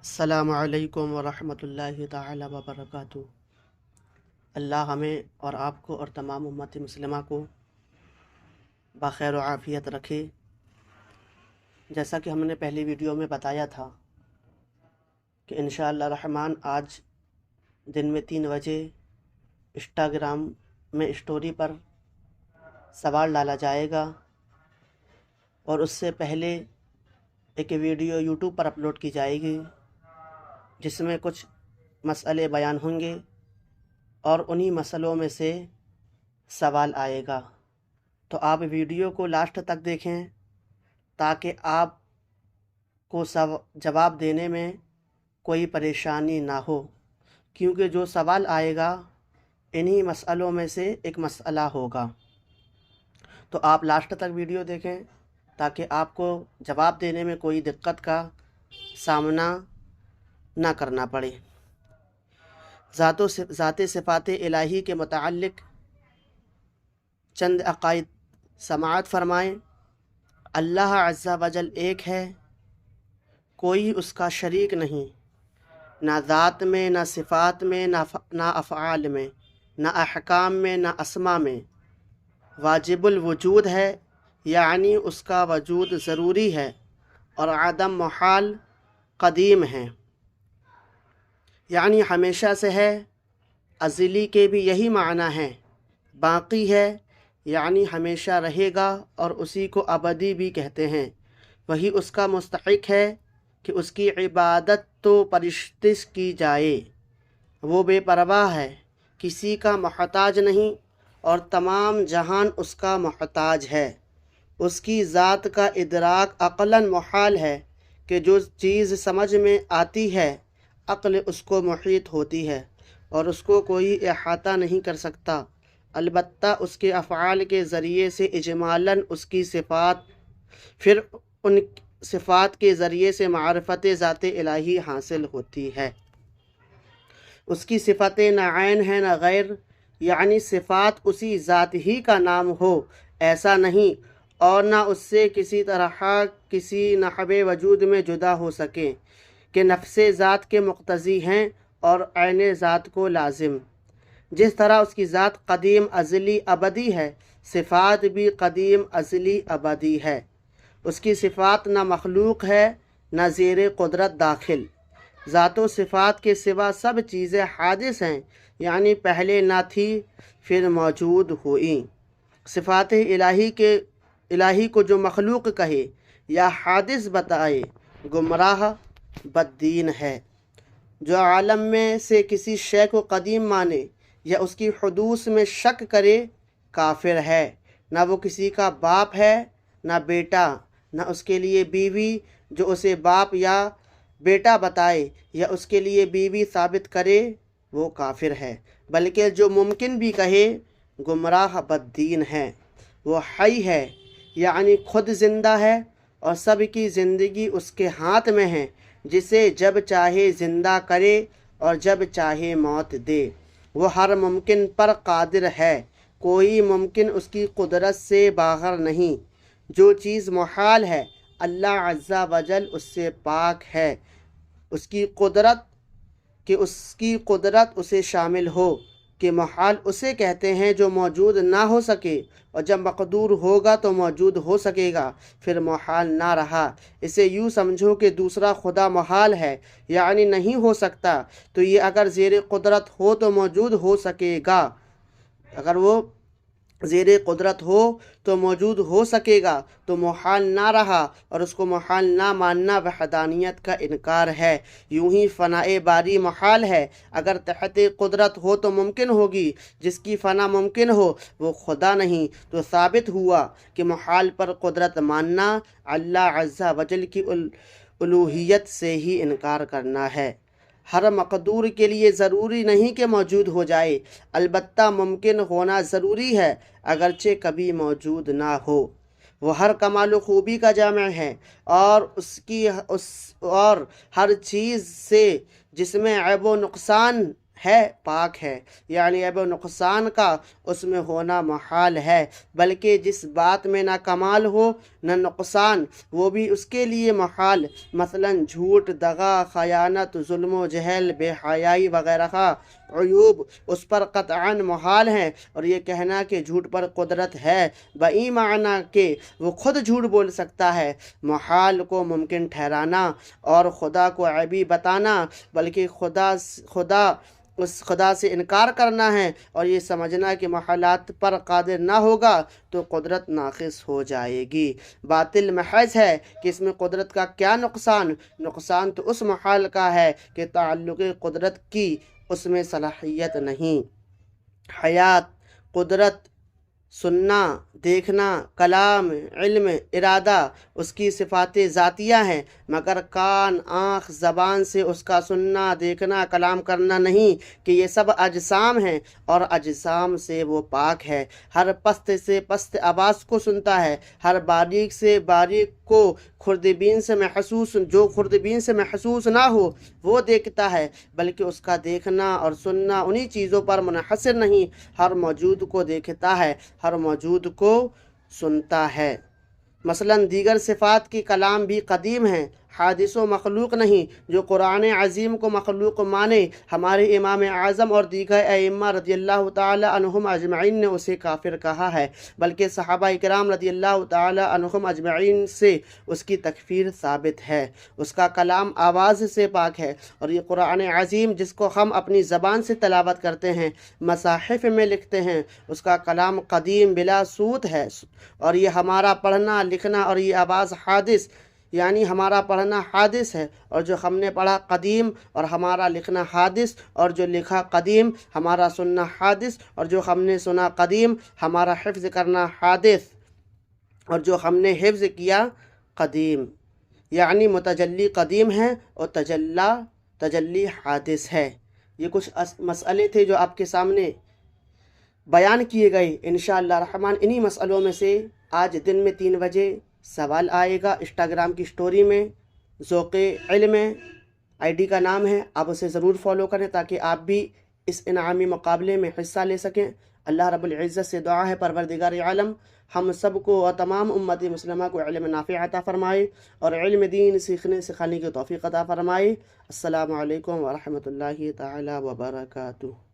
السلام علیکم ورحمۃ اللہ تعالی وبرکاتہ۔ اللہ ہمیں اور آپ کو اور تمام امت مسلمہ کو بخیر و عافیت رکھے۔ جیسا کہ ہم نے پہلی ویڈیو میں بتایا تھا کہ انشاءاللہ الرحمن آج دن میں 3 بجے انسٹاگرام میں اسٹوری پر سوال ڈالا جائے گا، اور اس سے پہلے ایک ویڈیو یوٹیوب پر اپلوڈ کی جائے گی جس میں کچھ مسئلے بیان ہوں گے، اور انہی مسئلوں میں سے سوال آئے گا۔ تو آپ ویڈیو کو لاسٹ تک دیکھیں تاکہ آپ کو جواب دینے میں کوئی پریشانی نہ ہو، کیونکہ جو سوال آئے گا انہی مسئلوں میں سے ایک مسئلہ ہوگا۔ تو آپ لاسٹ تک ویڈیو دیکھیں تاکہ آپ کو جواب دینے میں کوئی دقت کا سامنا نہ کرنا پڑے۔ ذات صفات الہی کے متعلق چند عقائد سماعت فرمائیں۔ اللہ عز و جل ایک ہے، کوئی اس کا شریک نہیں، نہ ذات میں، نہ صفات میں، نہ افعال میں، نہ احکام میں، نہ اسما میں۔ واجب الوجود ہے، یعنی اس کا وجود ضروری ہے، اور عدم محال، قدیم ہے یعنی ہمیشہ سے ہے۔ ازلی کے بھی یہی معنی ہے۔ باقی ہے یعنی ہمیشہ رہے گا، اور اسی کو ابدی بھی کہتے ہیں۔ وہی اس کا مستحق ہے کہ اس کی عبادت تو پرستش کی جائے۔ وہ بے پرواہ ہے، کسی کا محتاج نہیں، اور تمام جہان اس کا محتاج ہے۔ اس کی ذات کا ادراک عقلاً محال ہے کہ جو چیز سمجھ میں آتی ہے عقل اس کو محیط ہوتی ہے، اور اس کو کوئی احاطہ نہیں کر سکتا۔ البتہ اس کے افعال کے ذریعے سے اجمالاً اس کی صفات، پھر ان صفات کے ذریعے سے معرفت ذات الہی حاصل ہوتی ہے۔ اس کی صفتیں نہ عین ہیں نہ غیر، یعنی صفات اسی ذات ہی کا نام ہو ایسا نہیں، اور نہ اس سے کسی طرح کسی نحو وجود میں جدا ہو سکیں کہ نفس ذات کے مقتضی ہیں اور عین ذات کو لازم۔ جس طرح اس کی ذات قدیم، ازلی، ابدی ہے، صفات بھی قدیم، ازلی، ابدی ہے۔ اس کی صفات نہ مخلوق ہے نہ زیر قدرت داخل۔ ذات و صفات کے سوا سب چیزیں حادث ہیں، یعنی پہلے نہ تھی پھر موجود ہوئیں۔ صفات الہی کو جو مخلوق کہے یا حادث بتائے گمراہ بددین ہے۔ جو عالم میں سے کسی شے کو قدیم مانے یا اس کی حدوث میں شک کرے کافر ہے۔ نہ وہ کسی کا باپ ہے نہ بیٹا، نہ اس کے لیے بیوی جو اسے باپ یا بیٹا بتائے یا اس کے لیے بیوی ثابت کرے وہ کافر ہے، بلکہ جو ممکن بھی کہے گمراہ بددین ہے۔ وہ حی ہے، یعنی خود زندہ ہے، اور سب کی زندگی اس کے ہاتھ میں ہے، جسے جب چاہے زندہ کرے اور جب چاہے موت دے۔ وہ ہر ممکن پر قادر ہے، کوئی ممکن اس کی قدرت سے باہر نہیں۔ جو چیز محال ہے اللہ عز و جل اس سے پاک ہے، اس کی قدرت اسے شامل ہو کہ محال اسے کہتے ہیں جو موجود نہ ہو سکے، اور جب مقدور ہوگا تو موجود ہو سکے گا، پھر محال نہ رہا۔ اسے یوں سمجھو کہ دوسرا خدا محال ہے، یعنی نہیں ہو سکتا، تو یہ اگر زیر قدرت ہو تو موجود ہو سکے گا۔ اگر وہ زیر قدرت ہو تو موجود ہو سکے گا تو محال نہ رہا، اور اس کو محال نہ ماننا وحدانیت کا انکار ہے۔ یوں ہی فنائے باری محال ہے، اگر تحت قدرت ہو تو ممکن ہوگی۔ جس کی فنا ممکن ہو وہ خدا نہیں، تو ثابت ہوا کہ محال پر قدرت ماننا اللہ عز و جل کی الوہیت سے ہی انکار کرنا ہے۔ ہر مقدور کے لیے ضروری نہیں کہ موجود ہو جائے، البتہ ممکن ہونا ضروری ہے اگرچہ کبھی موجود نہ ہو۔ وہ ہر کمال و خوبی کا جامع ہے، اور ہر چیز سے جس میں عیب و نقصان ہے پاک ہے، یعنی عیب و نقصان کا اس میں ہونا محال ہے، بلکہ جس بات میں نہ کمال ہو نہ نقصان وہ بھی اس کے لیے محال، مثلا جھوٹ، دغا، خیانت، ظلم و جہل، بے حیائی وغیرہ کا عیوب اس پر قطعاً محال ہیں، اور یہ کہنا کہ جھوٹ پر قدرت ہے بئی معنی کہ وہ خود جھوٹ بول سکتا ہے، محال کو ممکن ٹھہرانا اور خدا کو عیبی بتانا، بلکہ خدا سے انکار کرنا ہے اور یہ سمجھنا کہ محالات پر قادر نہ ہوگا تو قدرت ناقص ہو جائے گی۔ باطل محض ہے کہ اس میں قدرت کا کیا نقصان تو اس محال کا ہے کہ تعلق قدرت کی اس میں صلاحیت نہیں۔ حیات، قدرت، سننا، دیکھنا، کلام، علم، ارادہ اس کی صفات ذاتیہ ہیں، مگر کان، آنکھ، زبان سے اس کا سننا، دیکھنا، کلام کرنا نہیں، کہ یہ سب اجسام ہیں اور اجسام سے وہ پاک ہے۔ ہر پست سے پست آواز کو سنتا ہے، ہر باریک سے باریک کو خوردبین سے محسوس نہ ہو وہ دیکھتا ہے، بلکہ اس کا دیکھنا اور سننا انہی چیزوں پر منحصر نہیں، ہر موجود کو دیکھتا ہے، ہر موجود کو سنتا ہے۔ مثلا دیگر صفات کی کلام بھی قدیم ہیں، حادث و مخلوق نہیں۔ جو قرآن عظیم کو مخلوق مانے، ہمارے امام اعظم اور دیگر ائمہ رضی اللہ تعالی عنہم اجمعین نے اسے کافر کہا ہے، بلکہ صحابہ کرام رضی اللہ تعالی عنہم اجمعین سے اس کی تکفیر ثابت ہے۔ اس کا کلام آواز سے پاک ہے، اور یہ قرآن عظیم جس کو ہم اپنی زبان سے تلاوت کرتے ہیں، مصاحف میں لکھتے ہیں، اس کا کلام قدیم بلا صوت ہے، اور یہ ہمارا پڑھنا لکھنا اور یہ آواز حادث، یعنی ہمارا پڑھنا حادث ہے اور جو ہم نے پڑھا قدیم، اور ہمارا لکھنا حادث اور جو لکھا قدیم، ہمارا سننا حادث اور جو ہم نے سنا قدیم، ہمارا حفظ کرنا حادث اور جو ہم نے حفظ کیا قدیم، یعنی متجلی قدیم ہے اور تجلی حادث ہے۔ یہ کچھ مسئلے تھے جو آپ کے سامنے بیان کیے گئے۔ انشاءاللہ الرحمن انہی مسئلوں میں سے آج دن میں 3 بجے سوال آئے گا انسٹاگرام کی سٹوری میں، ذوق علم آئی ڈی کا نام ہے، آپ اسے ضرور فالو کریں تاکہ آپ بھی اس انعامی مقابلے میں حصہ لے سکیں۔ اللہ رب العزت سے دعا ہے پروردگار عالم ہم سب کو اور تمام امت مسلمہ کو علم نافع عطا فرمائے اور علم دین سیکھنے سکھانے کی توفیق عطا فرمائے۔ السلام علیکم ورحمۃ اللہ تعالی وبرکاتہ۔